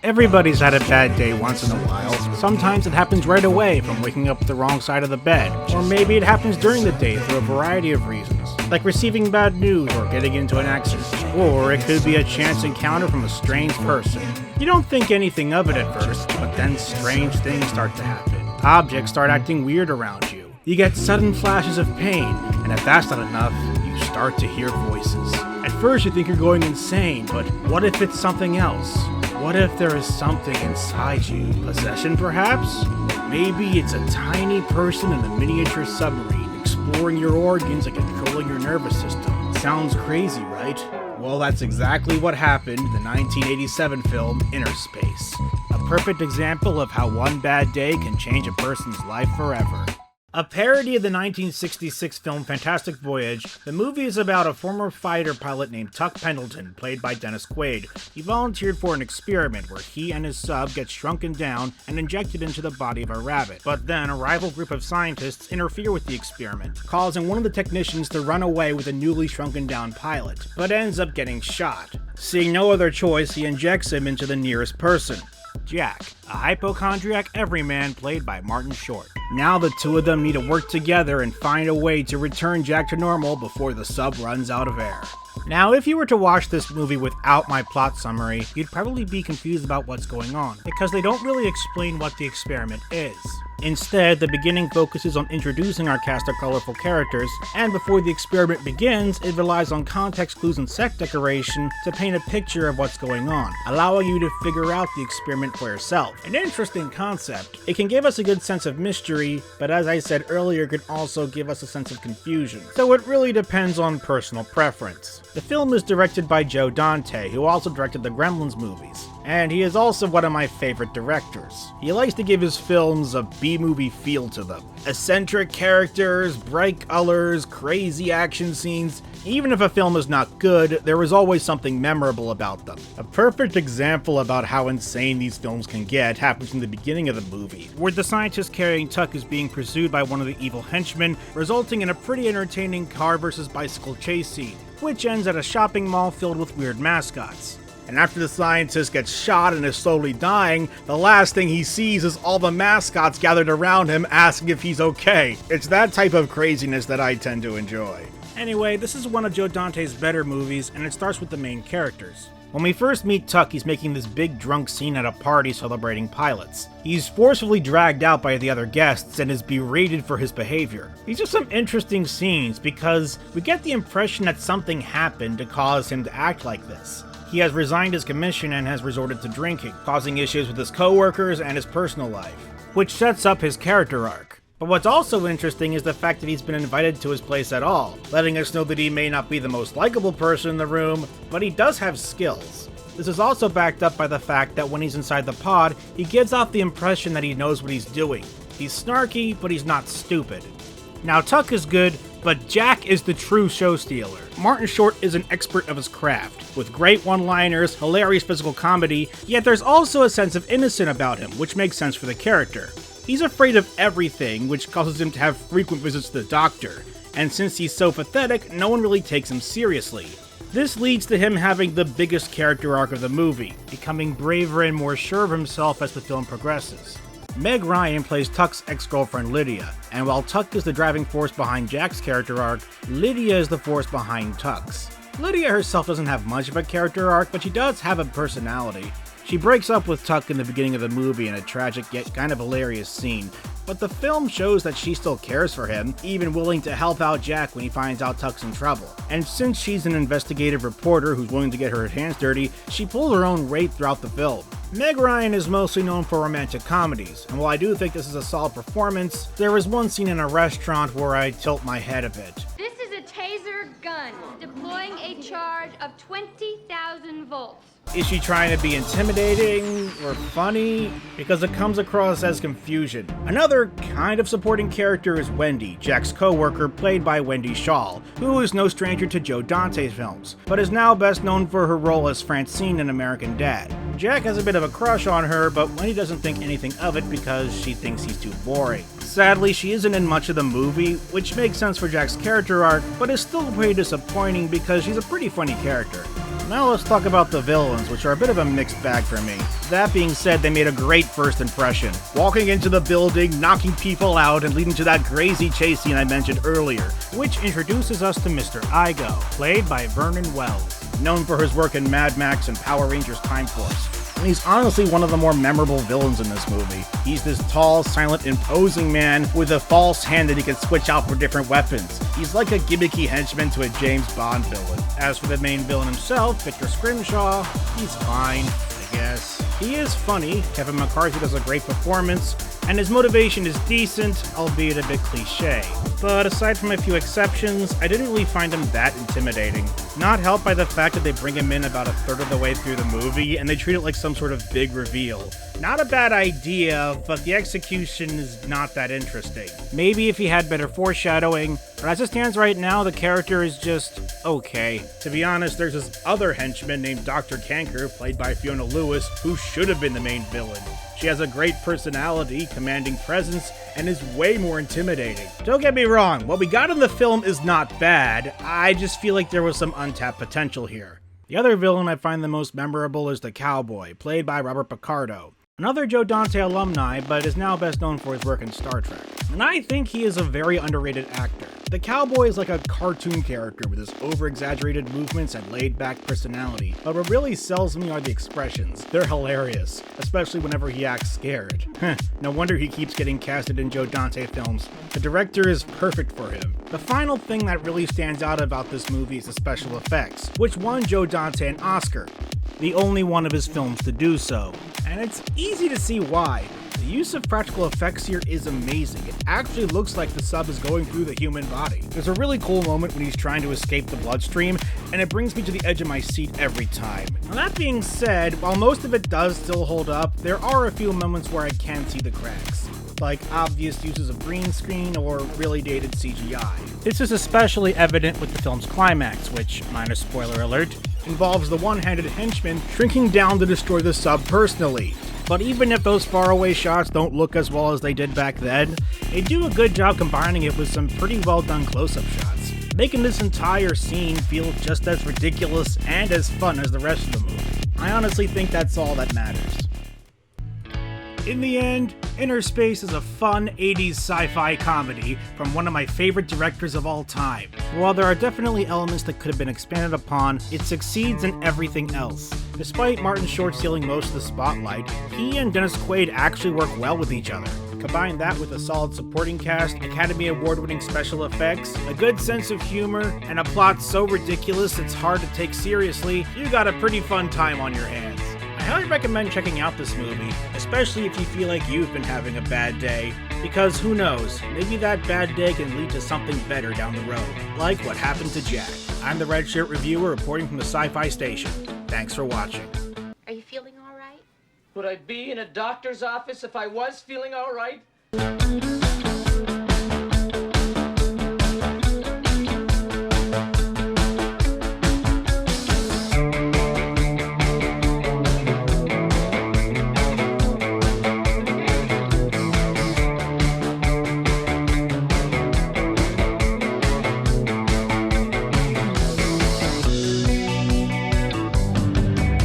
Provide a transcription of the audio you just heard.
Everybody's had a bad day once in a while. Sometimes it happens right away from waking up the wrong side of the bed, or maybe it happens during the day for a variety of reasons, like receiving bad news or getting into an accident, or it could be a chance encounter from a strange person. You don't think anything of it at first, but then strange things start to happen. Objects start acting weird around you. You get sudden flashes of pain, and if that's not enough, you start to hear voices. At first you think you're going insane, but what if it's something else? What if there is something inside you? Possession, perhaps? Maybe it's a tiny person in a miniature submarine, exploring your organs and controlling your nervous system. Sounds crazy, right? Well, that's exactly what happened in the 1987 film Innerspace. A perfect example of how one bad day can change a person's life forever. A parody of the 1966 film Fantastic Voyage, the movie is about a former fighter pilot named Tuck Pendleton, played by Dennis Quaid. He volunteered for an experiment where he and his sub get shrunken down and injected into the body of a rabbit. But then a rival group of scientists interfere with the experiment, causing one of the technicians to run away with a newly shrunken down pilot, but ends up getting shot. Seeing no other choice, he injects him into the nearest person. Jack, a hypochondriac everyman played by Martin Short. Now the two of them need to work together and find a way to return Jack to normal before the sub runs out of air. Now, if you were to watch this movie without my plot summary, you'd probably be confused about what's going on, because they don't really explain what the experiment is. Instead, the beginning focuses on introducing our cast of colorful characters, and before the experiment begins, it relies on context clues and set decoration to paint a picture of what's going on, allowing you to figure out the experiment for yourself. An interesting concept. It can give us a good sense of mystery, but as I said earlier, it can also give us a sense of confusion. So it really depends on personal preference. The film is directed by Joe Dante, who also directed the Gremlins movies, and he is also one of my favorite directors. He likes to give his films a B-movie feel to them. Eccentric characters, bright colors, crazy action scenes. Even if a film is not good, there is always something memorable about them. A perfect example about how insane these films can get happens in the beginning of the movie, where the scientist carrying Tuck is being pursued by one of the evil henchmen, resulting in a pretty entertaining car versus bicycle chase scene, which ends at a shopping mall filled with weird mascots. And after the scientist gets shot and is slowly dying, the last thing he sees is all the mascots gathered around him asking if he's okay. It's that type of craziness that I tend to enjoy. Anyway, this is one of Joe Dante's better movies, and it starts with the main characters. When we first meet Tuck, he's making this big drunk scene at a party celebrating pilots. He's forcefully dragged out by the other guests and is berated for his behavior. These are some interesting scenes because we get the impression that something happened to cause him to act like this. He has resigned his commission and has resorted to drinking, causing issues with his coworkers and his personal life, which sets up his character arc. But what's also interesting is the fact that he's been invited to his place at all, letting us know that he may not be the most likable person in the room, but he does have skills. This is also backed up by the fact that when he's inside the pod, he gives off the impression that he knows what he's doing. He's snarky, but he's not stupid. Now, Tuck is good, but Jack is the true show stealer. Martin Short is an expert of his craft, with great one-liners, hilarious physical comedy, yet there's also a sense of innocence about him, which makes sense for the character. He's afraid of everything, which causes him to have frequent visits to the doctor, and since he's so pathetic, no one really takes him seriously. This leads to him having the biggest character arc of the movie, becoming braver and more sure of himself as the film progresses. Meg Ryan plays Tuck's ex-girlfriend Lydia, and while Tuck is the driving force behind Jack's character arc, Lydia is the force behind Tuck's. Lydia herself doesn't have much of a character arc, but she does have a personality. She breaks up with Tuck in the beginning of the movie in a tragic yet kind of hilarious scene, but the film shows that she still cares for him, even willing to help out Jack when he finds out Tuck's in trouble. And since she's an investigative reporter who's willing to get her hands dirty, she pulls her own weight throughout the film. Meg Ryan is mostly known for romantic comedies, and while I do think this is a solid performance, there is one scene in a restaurant where I tilt my head a bit. This is a taser gun, deploying a charge of 20,000 volts. Is she trying to be intimidating or funny? Because it comes across as confusion. Another kind of supporting character is Wendy, Jack's co-worker, played by Wendy Shaw, who is no stranger to Joe Dante's films, but is now best known for her role as Francine in American Dad. Jack has a bit of a crush on her, but Wendy doesn't think anything of it because she thinks he's too boring. Sadly, she isn't in much of the movie, which makes sense for Jack's character arc, but is still pretty disappointing because she's a pretty funny character. Now let's talk about the villains, which are a bit of a mixed bag for me. That being said, they made a great first impression. Walking into the building, knocking people out, and leading to that crazy chase scene I mentioned earlier, which introduces us to Mr. Igo, played by Vernon Wells, known for his work in Mad Max and Power Rangers Time Force. And he's honestly one of the more memorable villains in this movie. He's this tall, silent, imposing man with a false hand that he can switch out for different weapons. He's like a gimmicky henchman to a James Bond villain. As for the main villain himself, Victor Scrimshaw, he's fine, I guess. He is funny, Kevin McCarthy does a great performance, and his motivation is decent, albeit a bit cliche. But aside from a few exceptions, I didn't really find him that intimidating. Not helped by the fact that they bring him in about a third of the way through the movie, and they treat it like some sort of big reveal. Not a bad idea, but the execution is not that interesting. Maybe if he had better foreshadowing, but as it stands right now, the character is just okay. To be honest, there's this other henchman named Dr. Canker, played by Fiona Lewis, who should have been the main villain. She has a great personality, commanding presence, and is way more intimidating. Don't get me wrong, what we got in the film is not bad, I just feel like there was some untapped potential here. The other villain I find the most memorable is the Cowboy, played by Robert Picardo. Another Joe Dante alumni, but is now best known for his work in Star Trek. And I think he is a very underrated actor. The Cowboy is like a cartoon character with his over-exaggerated movements and laid-back personality, but what really sells me are the expressions. They're hilarious, especially whenever he acts scared. No wonder he keeps getting casted in Joe Dante films. The director is perfect for him. The final thing that really stands out about this movie is the special effects, which won Joe Dante an Oscar, the only one of his films to do so. And it's easy to see why. The use of practical effects here is amazing. It actually looks like the sub is going through the human body. There's a really cool moment when he's trying to escape the bloodstream, and it brings me to the edge of my seat every time. Now that being said, while most of it does still hold up, there are a few moments where I can see the cracks, like obvious uses of green screen or really dated CGI. This is especially evident with the film's climax, which, minor spoiler alert, involves the one-handed henchman shrinking down to destroy the sub personally. But even if those faraway shots don't look as well as they did back then, they do a good job combining it with some pretty well done close-up shots, making this entire scene feel just as ridiculous and as fun as the rest of the movie. I honestly think that's all that matters. In the end, Innerspace is a fun 80s sci-fi comedy from one of my favorite directors of all time. While there are definitely elements that could have been expanded upon, it succeeds in everything else. Despite Martin Short stealing most of the spotlight, he and Dennis Quaid actually work well with each other. Combine that with a solid supporting cast, Academy Award-winning special effects, a good sense of humor, and a plot so ridiculous it's hard to take seriously, you got a pretty fun time on your hands. I highly recommend checking out this movie, especially if you feel like you've been having a bad day, because who knows, maybe that bad day can lead to something better down the road, like what happened to Jack. I'm the Red Shirt Reviewer reporting from the Sci-Fi Station. Thanks for watching. Are you feeling all right? Would I be in a doctor's office if I was feeling all right?